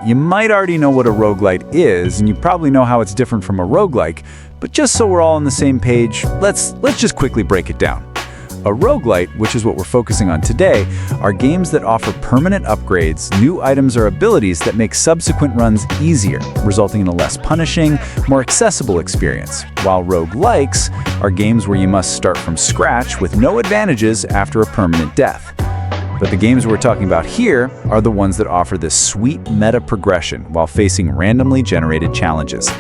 you might already know what a roguelite is, and you probably know how it's different from a roguelike, but just so we're all on the same page, let's just quickly break it down. A roguelite, which is what we're focusing on today, are games that offer permanent upgrades, new items or abilities that make subsequent runs easier, resulting in a less punishing, more accessible experience. While roguelikes are games where you must start from scratch with no advantages after a permanent death. But the games we're talking about here are the ones that offer this sweet meta progression while facing randomly generated challenges.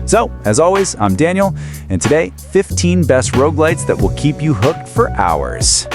So, as always, I'm Daniel, and today, 15 best roguelites that will keep you hooked for hours.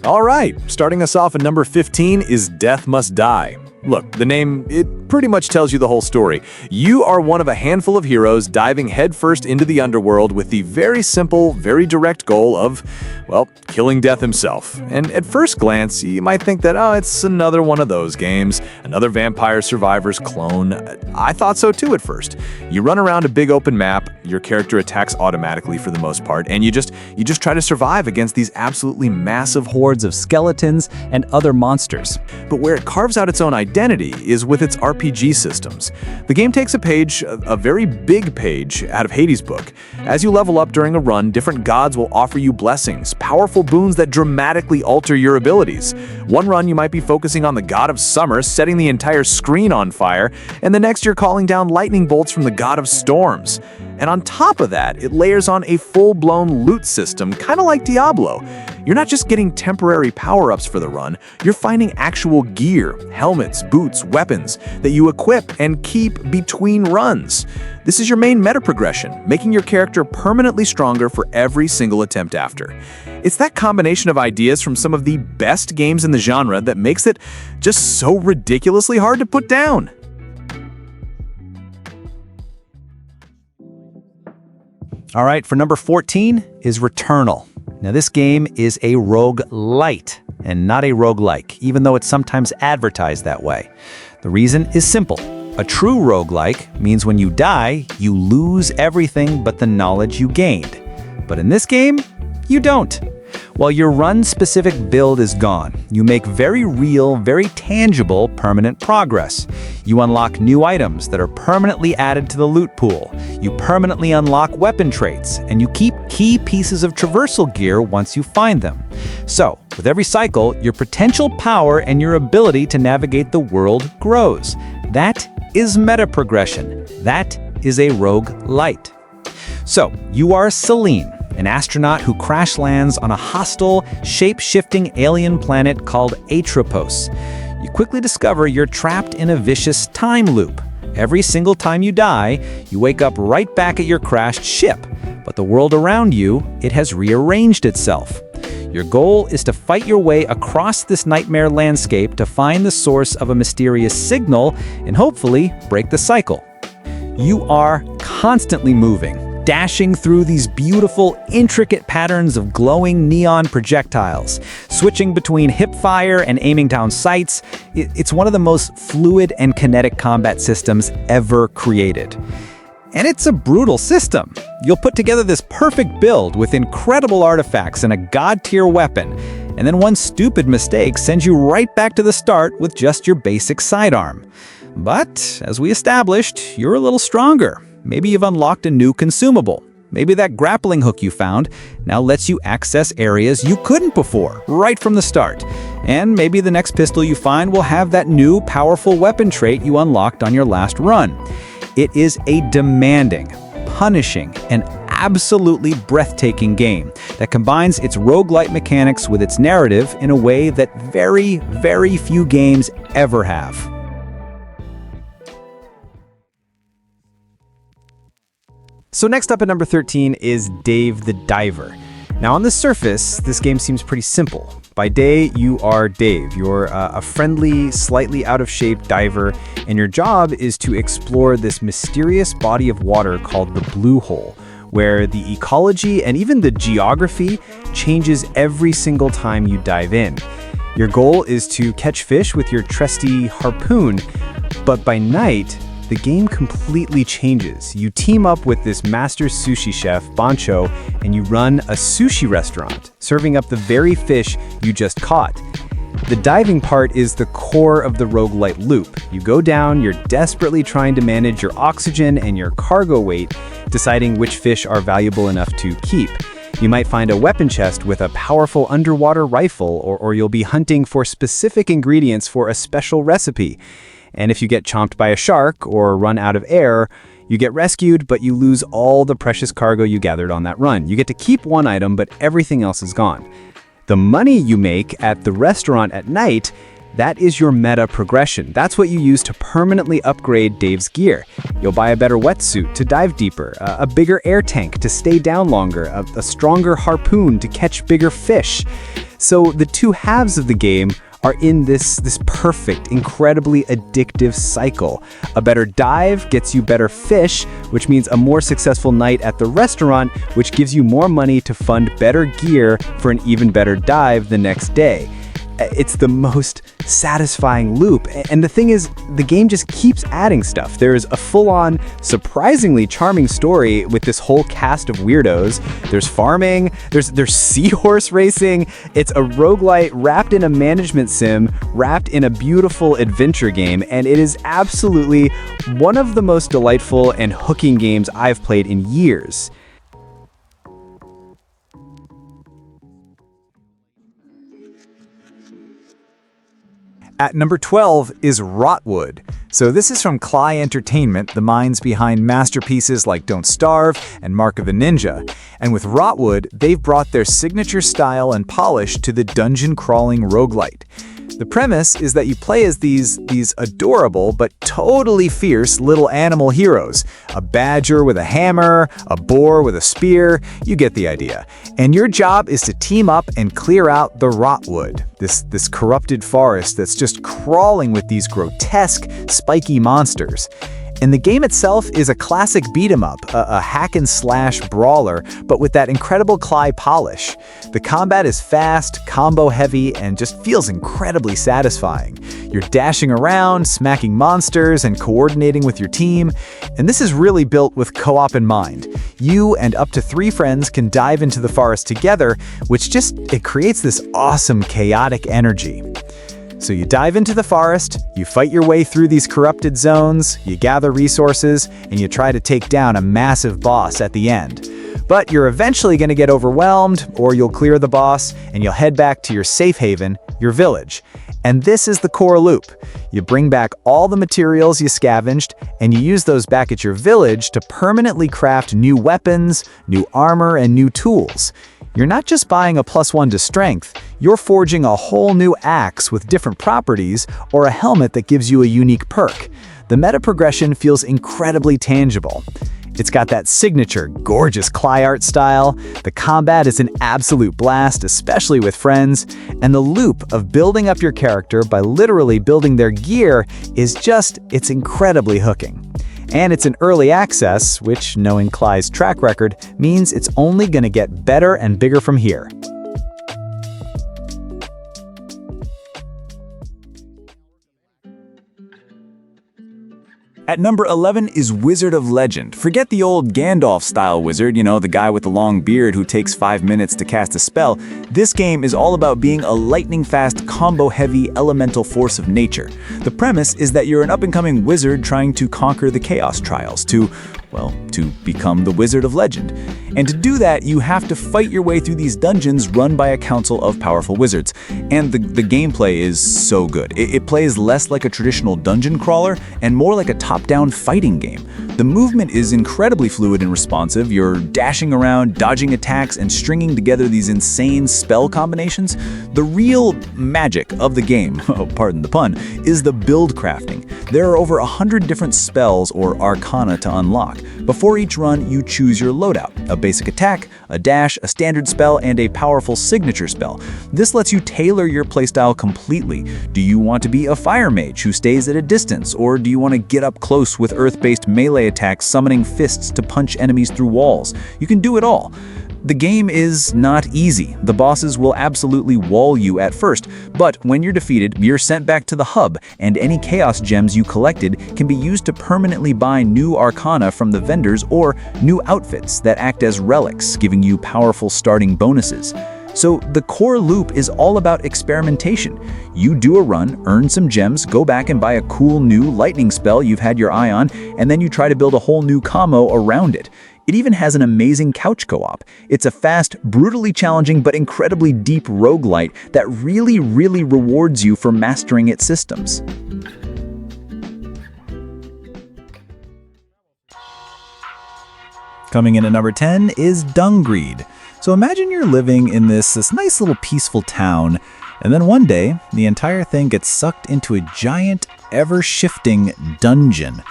All right, starting us off at number 15 is Death Must Die. Look, the name, it pretty much tells you the whole story. You are one of a handful of heroes diving headfirst into the underworld with the very simple, very direct goal of, well, killing Death himself. And at first glance, you might think that, oh, it's another one of those games, another Vampire Survivors clone. I thought so too at first. You run around a big open map, your character attacks automatically for the most part, and you just try to survive against these absolutely massive hordes of skeletons and other monsters. But where it carves out its own identity is with its RPG systems. The game takes a page, a very big page, out of Hades' book. As you level up during a run, different gods will offer you blessings, powerful boons that dramatically alter your abilities. One run you might be focusing on the god of summer, setting the entire screen on fire, and the next you're calling down lightning bolts from the god of storms. And on top of that, it layers on a full-blown loot system, kind of like Diablo. You're not just getting temporary power-ups for the run, you're finding actual gear, helmets, boots, weapons that you equip and keep between runs. This is your main meta progression, making your character permanently stronger for every single attempt after. It's that combination of ideas from some of the best games in the genre that makes it just so ridiculously hard to put down. All right, for number 14 is Returnal. Now, this game is a roguelite and not a roguelike, even though it's sometimes advertised that way. The reason is simple. A true roguelike means when you die, you lose everything but the knowledge you gained. But in this game, you don't. While your run-specific build is gone, you make very real, very tangible, permanent progress. You unlock new items that are permanently added to the loot pool. You permanently unlock weapon traits, and you keep key pieces of traversal gear once you find them. So, with every cycle, your potential power and your ability to navigate the world grows. That is meta progression. That is a roguelite. So, you are Celine, an astronaut who crash lands on a hostile, shape-shifting alien planet called Atropos. You quickly discover you're trapped in a vicious time loop. Every single time you die, you wake up right back at your crashed ship. But the world around you, it has rearranged itself. Your goal is to fight your way across this nightmare landscape to find the source of a mysterious signal and hopefully break the cycle. You are constantly moving, dashing through these beautiful, intricate patterns of glowing neon projectiles, switching between hipfire and aiming down sights. It's one of the most fluid and kinetic combat systems ever created. And it's a brutal system. You'll put together this perfect build with incredible artifacts and a god-tier weapon, and then one stupid mistake sends you right back to the start with just your basic sidearm. But, as we established, you're a little stronger. Maybe you've unlocked a new consumable. Maybe that grappling hook you found now lets you access areas you couldn't before, right from the start. And maybe the next pistol you find will have that new powerful weapon trait you unlocked on your last run. It is a demanding, punishing, and absolutely breathtaking game that combines its roguelite mechanics with its narrative in a way that very, very few games ever have. So next up at number 13 is Dave the Diver. Now on the surface, this game seems pretty simple. By day, you are Dave. You're a friendly, slightly out-of-shape diver, and your job is to explore this mysterious body of water called the Blue Hole, where the ecology and even the geography changes every single time you dive in. Your goal is to catch fish with your trusty harpoon, but by night, the game completely changes. You team up with this master sushi chef, Bancho, and you run a sushi restaurant, serving up the very fish you just caught. The diving part is the core of the roguelite loop. You go down, you're desperately trying to manage your oxygen and your cargo weight, deciding which fish are valuable enough to keep. You might find a weapon chest with a powerful underwater rifle, or you'll be hunting for specific ingredients for a special recipe. And if you get chomped by a shark or run out of air, you get rescued, but you lose all the precious cargo you gathered on that run. You get to keep one item, but everything else is gone. The money you make at the restaurant at night, that is your meta progression. That's what you use to permanently upgrade Dave's gear. You'll buy a better wetsuit to dive deeper, a bigger air tank to stay down longer, a stronger harpoon to catch bigger fish. So the two halves of the game are in this perfect, incredibly addictive cycle. A better dive gets you better fish, which means a more successful night at the restaurant, which gives you more money to fund better gear for an even better dive the next day. It's the most satisfying loop. And the thing is, the game just keeps adding stuff. There's a full-on, surprisingly charming story with this whole cast of weirdos. There's farming, there's seahorse racing. It's a roguelite wrapped in a management sim, wrapped in a beautiful adventure game, and it is absolutely one of the most delightful and hooking games I've played in years. At number 12 is Rotwood. So this is from Cly Entertainment, the minds behind masterpieces like Don't Starve and Mark of the Ninja. And with Rotwood, they've brought their signature style and polish to the dungeon-crawling roguelite. The premise is that you play as these adorable but totally fierce little animal heroes. A badger with a hammer, a boar with a spear, you get the idea. And your job is to team up and clear out the Rotwood, this corrupted forest that's just crawling with these grotesque, spiky monsters. And the game itself is a classic beat-em-up, a hack-and-slash brawler, but with that incredible Cly polish. The combat is fast, combo-heavy, and just feels incredibly satisfying. You're dashing around, smacking monsters, and coordinating with your team. And this is really built with co-op in mind. You and up to 3 friends can dive into the forest together, which it creates this awesome, chaotic energy. So you dive into the forest, you fight your way through these corrupted zones, you gather resources, and you try to take down a massive boss at the end. But you're eventually going to get overwhelmed, or you'll clear the boss, and you'll head back to your safe haven, your village. And this is the core loop. You bring back all the materials you scavenged, and you use those back at your village to permanently craft new weapons, new armor, and new tools. You're not just buying a +1 to strength, you're forging a whole new axe with different properties or a helmet that gives you a unique perk. The meta progression feels incredibly tangible. It's got that signature, gorgeous Cly art style, the combat is an absolute blast, especially with friends, and the loop of building up your character by literally building their gear it's incredibly hooking. And it's an early access, which, knowing Cly's track record, means it's only going to get better and bigger from here. At number 11 is Wizard of Legend. Forget the old Gandalf-style wizard, the guy with the long beard who takes 5 minutes to cast a spell. This game is all about being a lightning-fast, combo-heavy, elemental force of nature. The premise is that you're an up-and-coming wizard trying to conquer the Chaos Trials, to become the Wizard of Legend. And to do that, you have to fight your way through these dungeons run by a council of powerful wizards. And the gameplay is so good. It plays less like a traditional dungeon crawler and more like a top-down fighting game. The movement is incredibly fluid and responsive. You're dashing around, dodging attacks, and stringing together these insane spell combinations. The real magic of the game, pardon the pun, is the build crafting. There are over 100 different spells or arcana to unlock. Before each run, you choose your loadout, a basic attack, a dash, a standard spell, and a powerful signature spell. This lets you tailor your playstyle completely. Do you want to be a fire mage who stays at a distance, or do you want to get up close with earth-based melee attacks, summoning fists to punch enemies through walls? You can do it all. The game is not easy. The bosses will absolutely wall you at first, but when you're defeated, you're sent back to the hub, and any chaos gems you collected can be used to permanently buy new arcana from the vendors or new outfits that act as relics, giving you powerful starting bonuses. So the core loop is all about experimentation. You do a run, earn some gems, go back and buy a cool new lightning spell you've had your eye on, and then you try to build a whole new combo around it. It even has an amazing couch co-op. It's a fast, brutally challenging, but incredibly deep roguelite that really rewards you for mastering its systems. Coming in at number 10 is Dungreed. So imagine you're living in this nice little peaceful town, and then one day, the entire thing gets sucked into a giant, ever-shifting dungeon.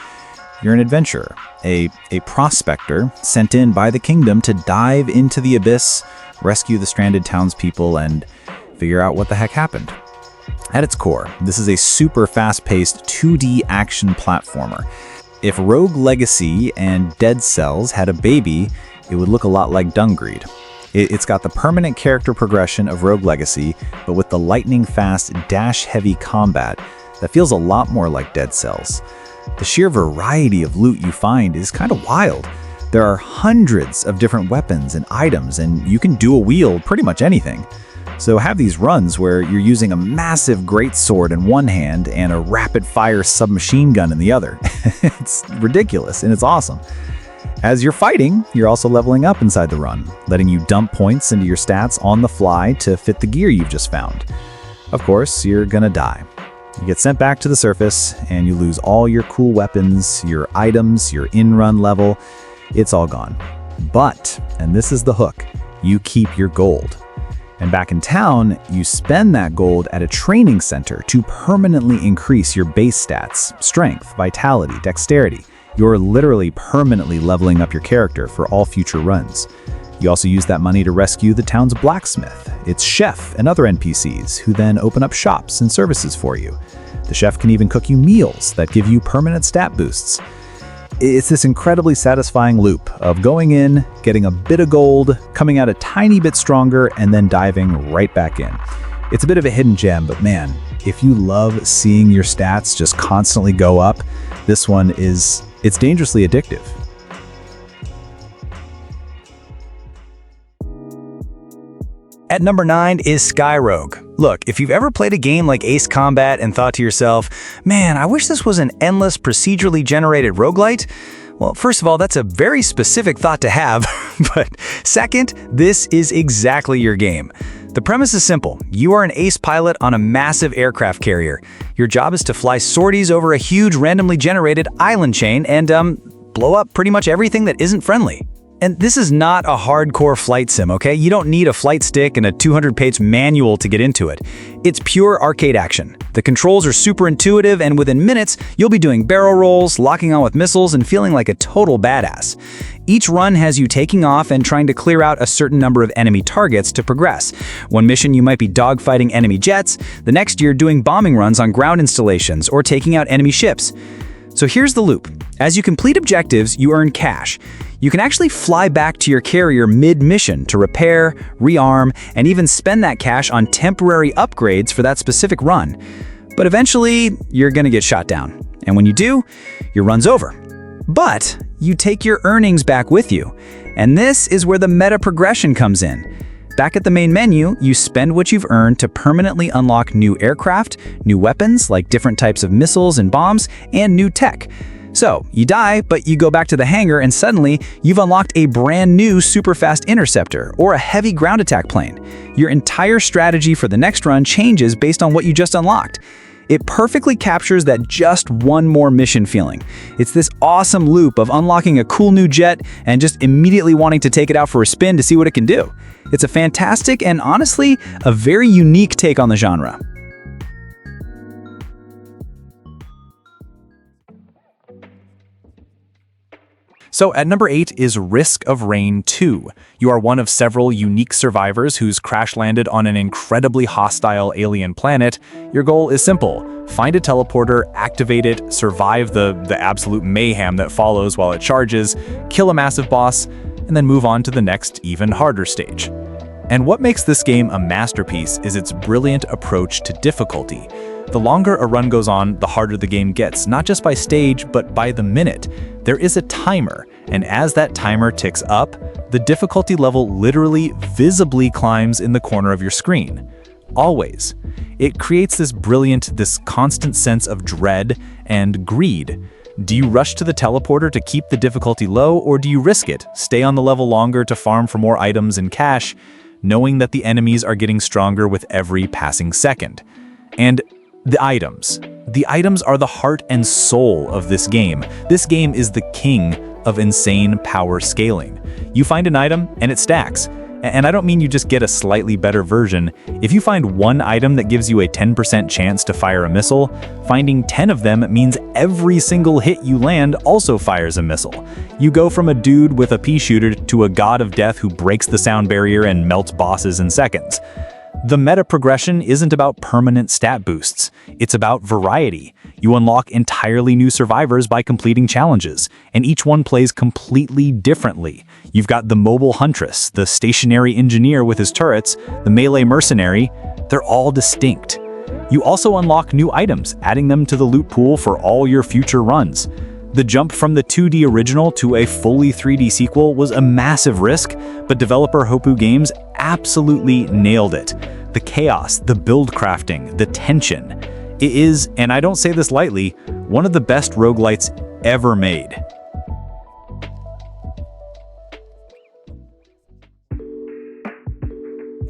You're an adventurer, a prospector sent in by the kingdom to dive into the abyss, rescue the stranded townspeople, and figure out what the heck happened. At its core, this is a super fast-paced 2D action platformer. If Rogue Legacy and Dead Cells had a baby, it would look a lot like Dungreed. It's got the permanent character progression of Rogue Legacy, but with the lightning-fast, dash-heavy combat that feels a lot more like Dead Cells. The sheer variety of loot you find is kind of wild. There are hundreds of different weapons and items, and you can dual wield pretty much anything. So have these runs where you're using a massive greatsword in one hand and a rapid-fire submachine gun in the other. It's ridiculous, and it's awesome. As you're fighting, you're also leveling up inside the run, letting you dump points into your stats on the fly to fit the gear you've just found. Of course, you're gonna die. You get sent back to the surface, and you lose all your cool weapons, your items, your in-run level. It's all gone. But, and this is the hook, you keep your gold. And back in town, you spend that gold at a training center to permanently increase your base stats, strength, vitality, dexterity. You're literally permanently leveling up your character for all future runs. You also use that money to rescue the town's blacksmith, its chef, and other NPCs, who then open up shops and services for you. The chef can even cook you meals that give you permanent stat boosts. It's this incredibly satisfying loop of going in, getting a bit of gold, coming out a tiny bit stronger, and then diving right back in. It's a bit of a hidden gem, but man, if you love seeing your stats just constantly go up, this one it's dangerously addictive. At number 9 is Skyrogue. Look, if you've ever played a game like Ace Combat and thought to yourself, man, I wish this was an endless procedurally generated roguelite, well, first of all, that's a very specific thought to have, but second, this is exactly your game. The premise is simple. You are an ace pilot on a massive aircraft carrier. Your job is to fly sorties over a huge randomly generated island chain and blow up pretty much everything that isn't friendly. And this is not a hardcore flight sim, okay? You don't need a flight stick and a 200-page manual to get into it. It's pure arcade action. The controls are super intuitive, and within minutes, you'll be doing barrel rolls, locking on with missiles, and feeling like a total badass. Each run has you taking off and trying to clear out a certain number of enemy targets to progress. One mission you might be dogfighting enemy jets, the next you're doing bombing runs on ground installations or taking out enemy ships. So here's the loop. As you complete objectives, you earn cash. You can actually fly back to your carrier mid-mission to repair, rearm, and even spend that cash on temporary upgrades for that specific run. But eventually, you're gonna get shot down. And when you do, your run's over. But you take your earnings back with you. And this is where the meta progression comes in. Back at the main menu, you spend what you've earned to permanently unlock new aircraft, new weapons like different types of missiles and bombs, and new tech. So, you die, but you go back to the hangar and suddenly you've unlocked a brand new super fast interceptor or a heavy ground attack plane. Your entire strategy for the next run changes based on what you just unlocked. It perfectly captures that just one more mission feeling. It's this awesome loop of unlocking a cool new jet and just immediately wanting to take it out for a spin to see what it can do. It's a fantastic and honestly, a very unique take on the genre. So at number 8 is Risk of Rain 2. You are one of several unique survivors who's crash landed on an incredibly hostile alien planet. Your goal is simple. Find a teleporter, activate it, survive the absolute mayhem that follows while it charges, kill a massive boss, and then move on to the next, even harder stage. And what makes this game a masterpiece is its brilliant approach to difficulty. The longer a run goes on, the harder the game gets, not just by stage, but by the minute. There is a timer, and as that timer ticks up, the difficulty level literally visibly climbs in the corner of your screen. Always. It creates this constant sense of dread and greed. Do you rush to the teleporter to keep the difficulty low, or do you risk it, stay on the level longer to farm for more items and cash, knowing that the enemies are getting stronger with every passing second? And the items. The items are the heart and soul of this game. This game is the king of insane power scaling. You find an item and it stacks. And I don't mean you just get a slightly better version. If you find one item that gives you a 10% chance to fire a missile, finding 10 of them means every single hit you land also fires a missile. You go from a dude with a pea shooter to a god of death who breaks the sound barrier and melts bosses in seconds. The meta progression isn't about permanent stat boosts. It's about variety. You unlock entirely new survivors by completing challenges, and each one plays completely differently. You've got the mobile huntress, the stationary engineer with his turrets, the melee mercenary. They're all distinct. You also unlock new items, adding them to the loot pool for all your future runs. The jump from the 2D original to a fully 3D sequel was a massive risk, but developer Hopoo Games absolutely nailed it. The chaos, the build crafting, the tension. It is, and I don't say this lightly, one of the best roguelites ever made.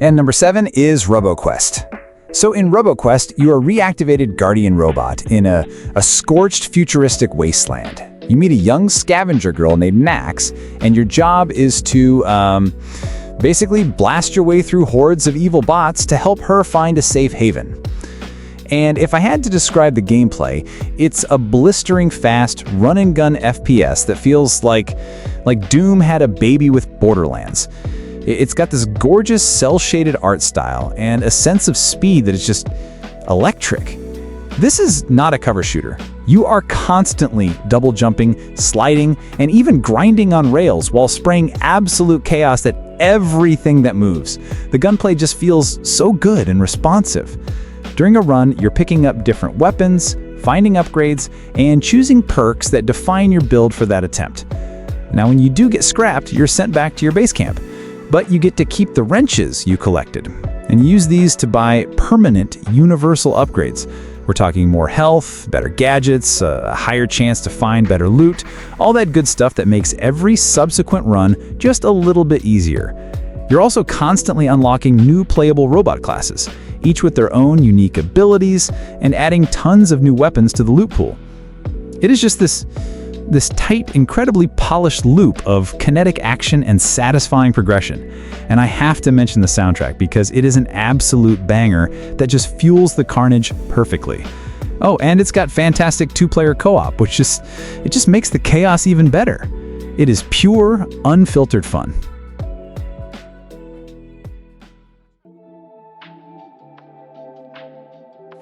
And number 7 is RoboQuest. So in RoboQuest, you're a reactivated guardian robot in a scorched futuristic wasteland. You meet a young scavenger girl named Max, and your job is to basically blast your way through hordes of evil bots to help her find a safe haven. And if I had to describe the gameplay, it's a blistering fast run-and-gun FPS that feels like Doom had a baby with Borderlands. It's got this gorgeous cel-shaded art style and a sense of speed that is just electric. This is not a cover shooter. You are constantly double jumping, sliding, and even grinding on rails while spraying absolute chaos at everything that moves. The gunplay just feels so good and responsive. During a run, you're picking up different weapons, finding upgrades, and choosing perks that define your build for that attempt. Now, when you do get scrapped, you're sent back to your base camp. But you get to keep the wrenches you collected and use these to buy permanent universal upgrades. We're talking more health, better gadgets, a higher chance to find better loot, all that good stuff that makes every subsequent run just a little bit easier. You're also constantly unlocking new playable robot classes, each with their own unique abilities, and adding tons of new weapons to the loot pool. It is just this tight, incredibly polished loop of kinetic action and satisfying progression. And I have to mention the soundtrack because it is an absolute banger that just fuels the carnage perfectly. Oh, and it's got fantastic 2-player co-op, which just makes the chaos even better. It is pure, unfiltered fun.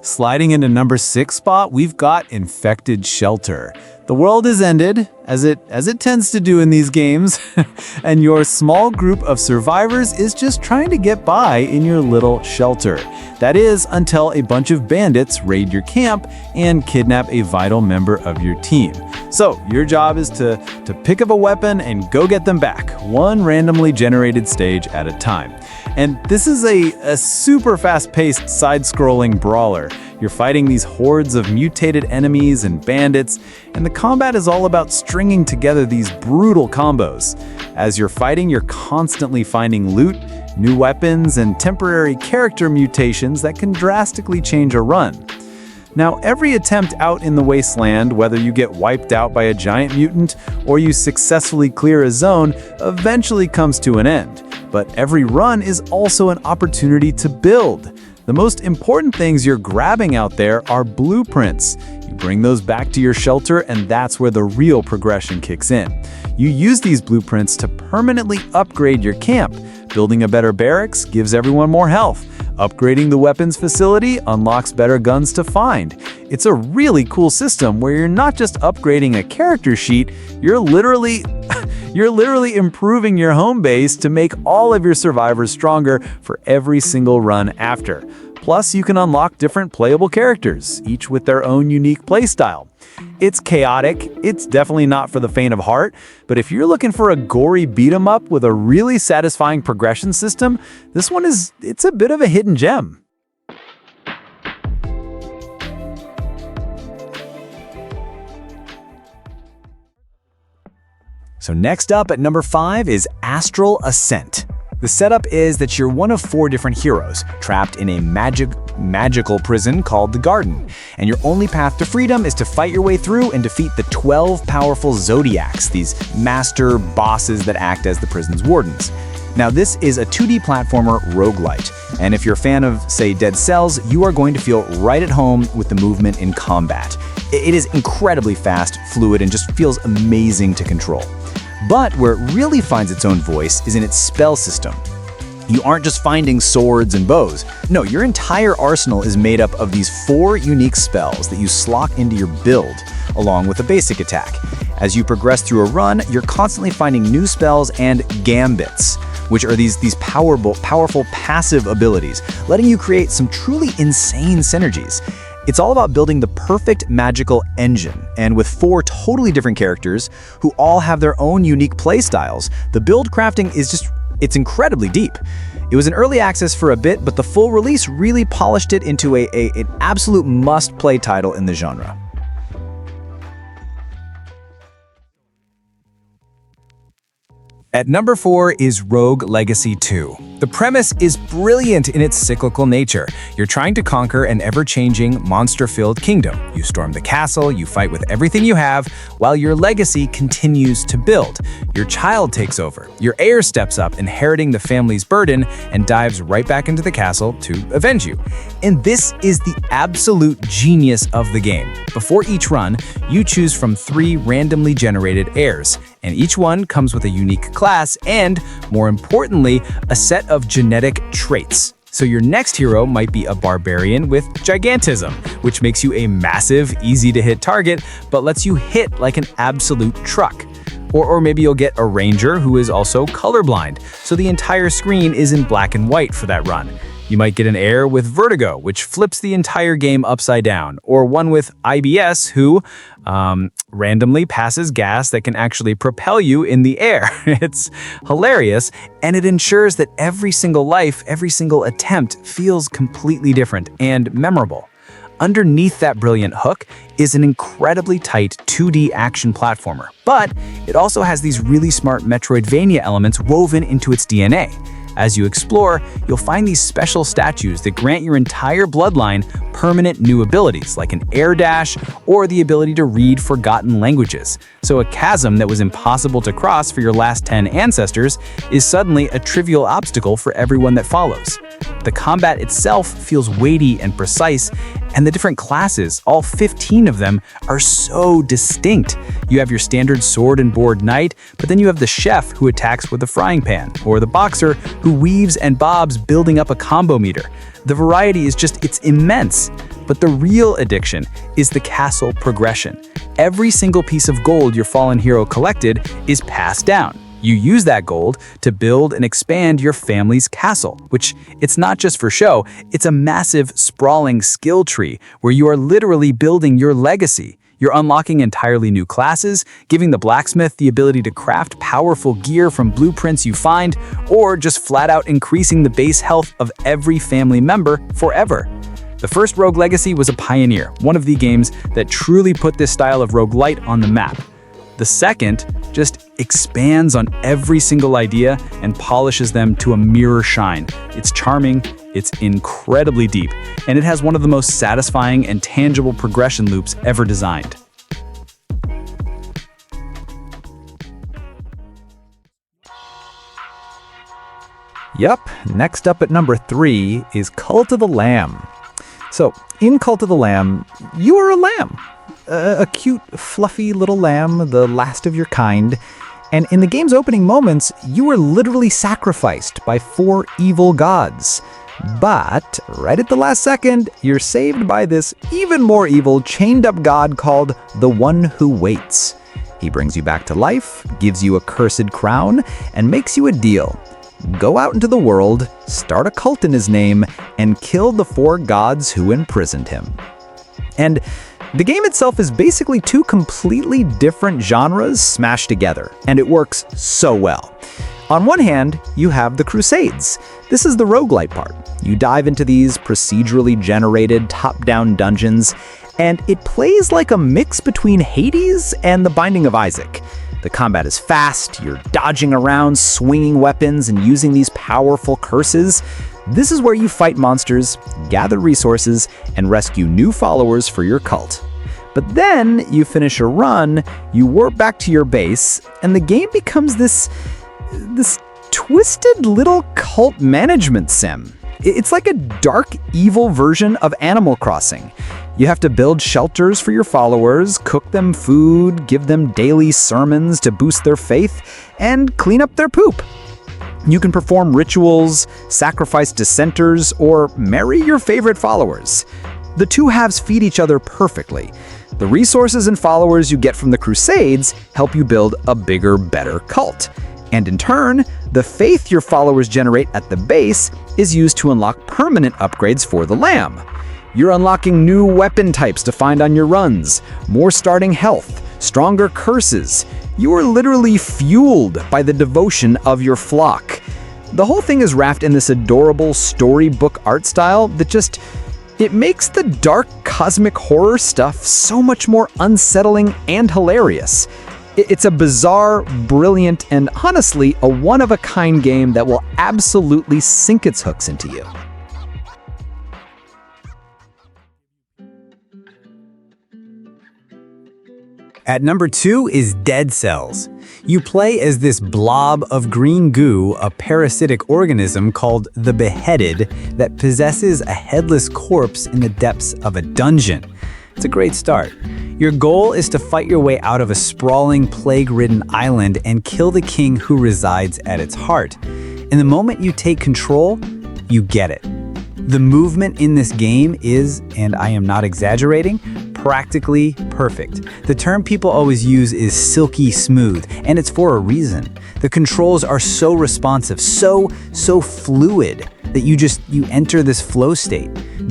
Sliding into number 6 spot, we've got Infected Shelter. The world is ended, as it tends to do in these games, and your small group of survivors is just trying to get by in your little shelter. That is, until a bunch of bandits raid your camp and kidnap a vital member of your team. So, your job is to pick up a weapon and go get them back, one randomly generated stage at a time. And this is a super fast-paced, side-scrolling brawler. You're fighting these hordes of mutated enemies and bandits, and the combat is all about stringing together these brutal combos. As you're fighting, you're constantly finding loot, new weapons, and temporary character mutations that can drastically change a run. Now, every attempt out in the wasteland, whether you get wiped out by a giant mutant or you successfully clear a zone, eventually comes to an end. But every run is also an opportunity to build. The most important things you're grabbing out there are blueprints. You bring those back to your shelter, and that's where the real progression kicks in. You use these blueprints to permanently upgrade your camp. Building a better barracks gives everyone more health. Upgrading the weapons facility unlocks better guns to find. It's a really cool system where you're not just upgrading a character sheet, you're literally You're literally improving your home base to make all of your survivors stronger for every single run after. Plus, you can unlock different playable characters, each with their own unique playstyle. It's chaotic, it's definitely not for the faint of heart, but if you're looking for a gory beat-em-up with a really satisfying progression system, this one it's a bit of a hidden gem. So next up at number 5 is Astral Ascent. The setup is that you're one of 4 different heroes, trapped in a magical prison called the Garden, and your only path to freedom is to fight your way through and defeat the 12 powerful Zodiacs, these master bosses that act as the prison's wardens. Now this is a 2D platformer roguelite, and if you're a fan of, say, Dead Cells, you are going to feel right at home with the movement in combat. It is incredibly fast, fluid, and just feels amazing to control. But where it really finds its own voice is in its spell system. You aren't just finding swords and bows. No, your entire arsenal is made up of these 4 unique spells that you slot into your build, along with a basic attack. As you progress through a run, you're constantly finding new spells and gambits, which are these powerful passive abilities, letting you create some truly insane synergies. It's all about building the perfect magical engine, and with 4 totally different characters who all have their own unique playstyles, the build crafting is it's incredibly deep. It was in early access for a bit, but the full release really polished it into an absolute must-play title in the genre. At number 4 is Rogue Legacy 2. The premise is brilliant in its cyclical nature. You're trying to conquer an ever-changing, monster-filled kingdom. You storm the castle, you fight with everything you have, while your legacy continues to build. Your child takes over. Your heir steps up, inheriting the family's burden, and dives right back into the castle to avenge you. And this is the absolute genius of the game. Before each run, you choose from 3 randomly generated heirs, and each one comes with a unique class and, more importantly, a set of genetic traits. So your next hero might be a barbarian with gigantism, which makes you a massive, easy-to-hit target, but lets you hit like an absolute truck. Or maybe you'll get a ranger who is also colorblind, so the entire screen is in black and white for that run. You might get an heir with vertigo, which flips the entire game upside down, or one with IBS who randomly passes gas that can actually propel you in the air. It's hilarious, and it ensures that every single life, every single attempt feels completely different and memorable. Underneath that brilliant hook is an incredibly tight 2D action platformer, but it also has these really smart Metroidvania elements woven into its DNA. As you explore, you'll find these special statues that grant your entire bloodline permanent new abilities, like an air dash or the ability to read forgotten languages. So a chasm that was impossible to cross for your last 10 ancestors is suddenly a trivial obstacle for everyone that follows. The combat itself feels weighty and precise, and the different classes, all 15 of them, are so distinct. You have your standard sword and board knight, but then you have the chef who attacks with a frying pan, or the boxer who weaves and bobs, building up a combo meter. The variety it's immense. But the real addiction is the castle progression. Every single piece of gold your fallen hero collected is passed down. You use that gold to build and expand your family's castle, which it's not just for show, it's a massive, sprawling skill tree where you are literally building your legacy. You're unlocking entirely new classes, giving the blacksmith the ability to craft powerful gear from blueprints you find, or just flat out increasing the base health of every family member forever. The first Rogue Legacy was a pioneer, one of the games that truly put this style of roguelite on the map. The second just expands on every single idea and polishes them to a mirror shine. It's charming, it's incredibly deep, and it has one of the most satisfying and tangible progression loops ever designed. Yup, next up at number 3 is Cult of the Lamb. So, in Cult of the Lamb, you are a lamb. A cute, fluffy little lamb, the last of your kind. And in the game's opening moments, you are literally sacrificed by 4 evil gods. But, right at the last second, you're saved by this even more evil, chained-up god called the One Who Waits. He brings you back to life, gives you a cursed crown, and makes you a deal. Go out into the world, start a cult in his name, and kill the 4 gods who imprisoned him. And the game itself is basically 2 completely different genres smashed together, and it works so well. On one hand, you have the Crusades. This is the roguelite part. You dive into these procedurally generated top-down dungeons, and it plays like a mix between Hades and The Binding of Isaac. The combat is fast, you're dodging around, swinging weapons, and using these powerful curses. This is where you fight monsters, gather resources, and rescue new followers for your cult. But then you finish a run, you warp back to your base, and the game becomes this twisted little cult management sim. It's like a dark, evil version of Animal Crossing. You have to build shelters for your followers, cook them food, give them daily sermons to boost their faith, and clean up their poop. You can perform rituals, sacrifice dissenters, or marry your favorite followers. The 2 halves feed each other perfectly. The resources and followers you get from the Crusades help you build a bigger, better cult. And in turn, the faith your followers generate at the base is used to unlock permanent upgrades for the Lamb. You're unlocking new weapon types to find on your runs, more starting health, stronger curses. You are literally fueled by the devotion of your flock. The whole thing is wrapped in this adorable storybook art style that it makes the dark cosmic horror stuff so much more unsettling and hilarious. It's a bizarre, brilliant, and honestly, a one-of-a-kind game that will absolutely sink its hooks into you. At number 2 is Dead Cells. You play as this blob of green goo, a parasitic organism called the Beheaded that possesses a headless corpse in the depths of a dungeon. It's a great start. Your goal is to fight your way out of a sprawling, plague-ridden island and kill the king who resides at its heart. And the moment you take control, you get it. The movement in this game is, and I am not exaggerating, practically perfect. The term people always use is silky smooth, and it's for a reason. The controls are so responsive, so fluid, that you enter this flow state,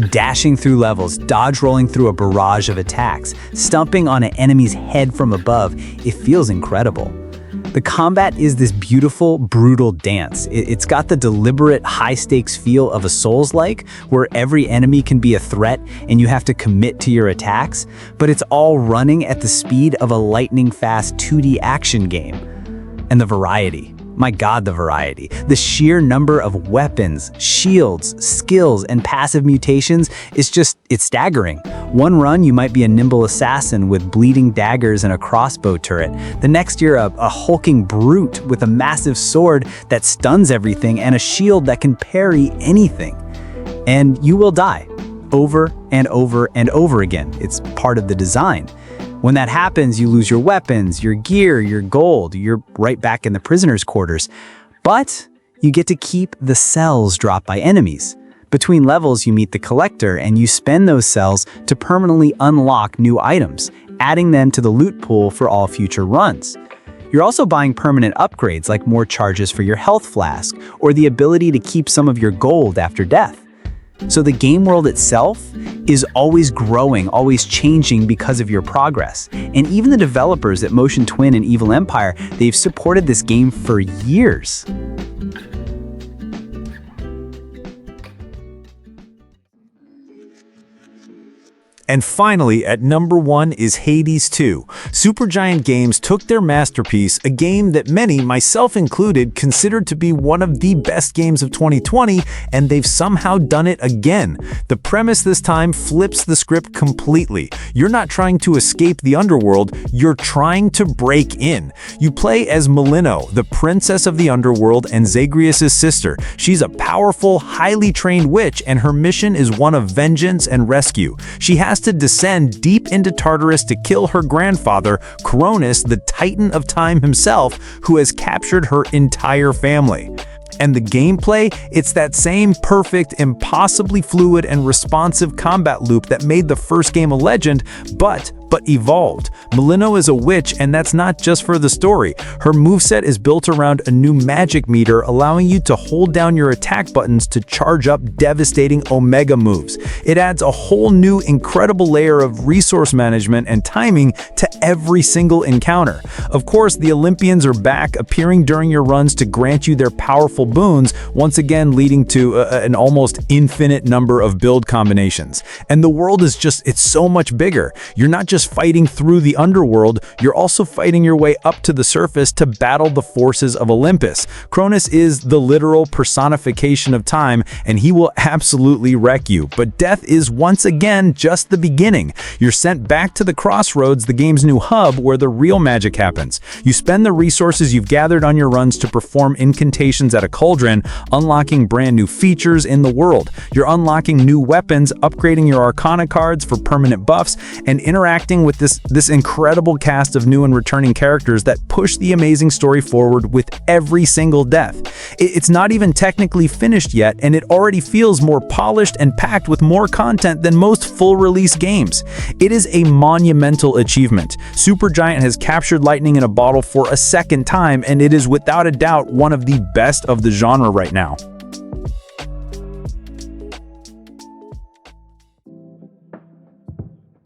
dashing through levels, dodge rolling through a barrage of attacks, stomping on an enemy's head from above. It feels incredible. The combat is this beautiful, brutal dance. It's got the deliberate, high-stakes feel of a Souls-like, where every enemy can be a threat and you have to commit to your attacks, but it's all running at the speed of a lightning-fast 2D action game. And the variety. My God, the variety. The sheer number of weapons, shields, skills, and passive mutations it's staggering. One run, you might be a nimble assassin with bleeding daggers and a crossbow turret. The next, you're a hulking brute with a massive sword that stuns everything and a shield that can parry anything. And you will die over and over and over again. It's part of the design. When that happens, you lose your weapons, your gear, your gold. You're right back in the prisoner's quarters. But you get to keep the cells dropped by enemies. Between levels, you meet the collector, and you spend those cells to permanently unlock new items, adding them to the loot pool for all future runs. You're also buying permanent upgrades like more charges for your health flask, or the ability to keep some of your gold after death. So the game world itself is always growing, always changing because of your progress. And even the developers at Motion Twin and Evil Empire, they've supported this game for years. And finally, at number 1 is Hades 2. Supergiant Games took their masterpiece, a game that many, myself included, considered to be one of the best games of 2020, and they've somehow done it again. The premise this time flips the script completely. You're not trying to escape the underworld, you're trying to break in. You play as Melino, the princess of the underworld and Zagreus' sister. She's a powerful, highly trained witch, and her mission is one of vengeance and rescue. She has to descend deep into Tartarus to kill her grandfather, Cronus, the Titan of Time himself, who has captured her entire family. And the gameplay, it's that same perfect, impossibly fluid and responsive combat loop that made the first game a legend, but but evolved. Melino is a witch, and that's not just for the story. Her moveset is built around a new magic meter, allowing you to hold down your attack buttons to charge up devastating Omega moves. It adds a whole new incredible layer of resource management and timing to every single encounter. Of course, the Olympians are back, appearing during your runs to grant you their powerful boons, once again leading to an almost infinite number of build combinations. And the world is it's so much bigger. You're not just fighting through the underworld, you're also fighting your way up to the surface to battle the forces of Olympus. Cronus is the literal personification of time, and he will absolutely wreck you. But death is once again just the beginning. You're sent back to the crossroads, the game's new hub, where the real magic happens. You spend the resources you've gathered on your runs to perform incantations at a cauldron, unlocking brand new features in the world. You're unlocking new weapons, upgrading your Arcana cards for permanent buffs, and interacting with this incredible cast of new and returning characters that push the amazing story forward with every single death. It's not even technically finished yet, and it already feels more polished and packed with more content than most full-release games. It is a monumental achievement. Supergiant has captured lightning in a bottle for a second time, and it is without a doubt one of the best of the genre right now.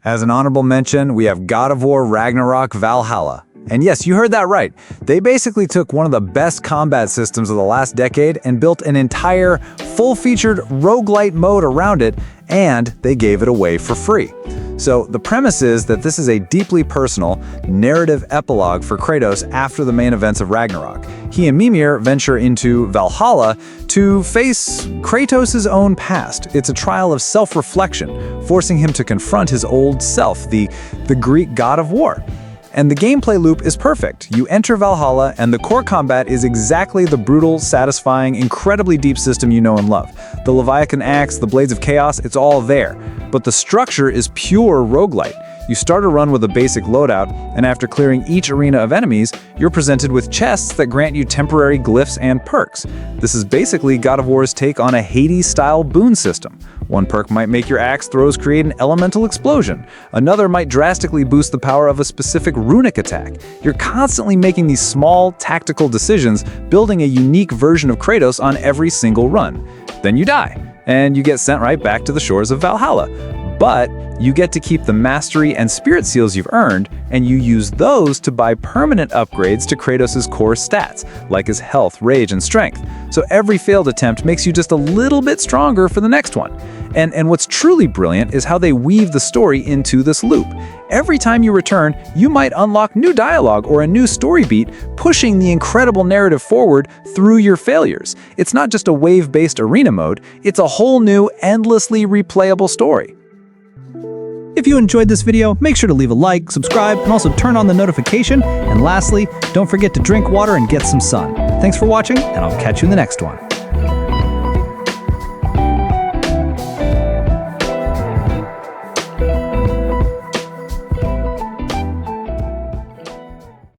As an honorable mention, we have God of War Ragnarok Valhalla. And yes, you heard that right. They basically took one of the best combat systems of the last decade and built an entire full-featured roguelite mode around it, and they gave it away for free. So the premise is that this is a deeply personal, narrative epilogue for Kratos after the main events of Ragnarok. He and Mimir venture into Valhalla to face Kratos' own past. It's a trial of self-reflection, forcing him to confront his old self, the Greek god of war. And the gameplay loop is perfect. You enter Valhalla, and the core combat is exactly the brutal, satisfying, incredibly deep system you know and love. The Leviathan Axe, the Blades of Chaos, it's all there. But the structure is pure roguelite. You start a run with a basic loadout, and after clearing each arena of enemies, you're presented with chests that grant you temporary glyphs and perks. This is basically God of War's take on a Hades-style boon system. One perk might make your axe throws create an elemental explosion. Another might drastically boost the power of a specific runic attack. You're constantly making these small, tactical decisions, building a unique version of Kratos on every single run. Then you die, and you get sent right back to the shores of Valhalla. But you get to keep the mastery and spirit seals you've earned, and you use those to buy permanent upgrades to Kratos' core stats, like his health, rage, and strength. So every failed attempt makes you just a little bit stronger for the next one. And what's truly brilliant is how they weave the story into this loop. Every time you return, you might unlock new dialogue or a new story beat, pushing the incredible narrative forward through your failures. It's not just a wave-based arena mode, it's a whole new, endlessly replayable story. If you enjoyed this video, make sure to leave a like, subscribe, and also turn on the notification. And lastly, don't forget to drink water and get some sun. Thanks for watching, and I'll catch you in the next one.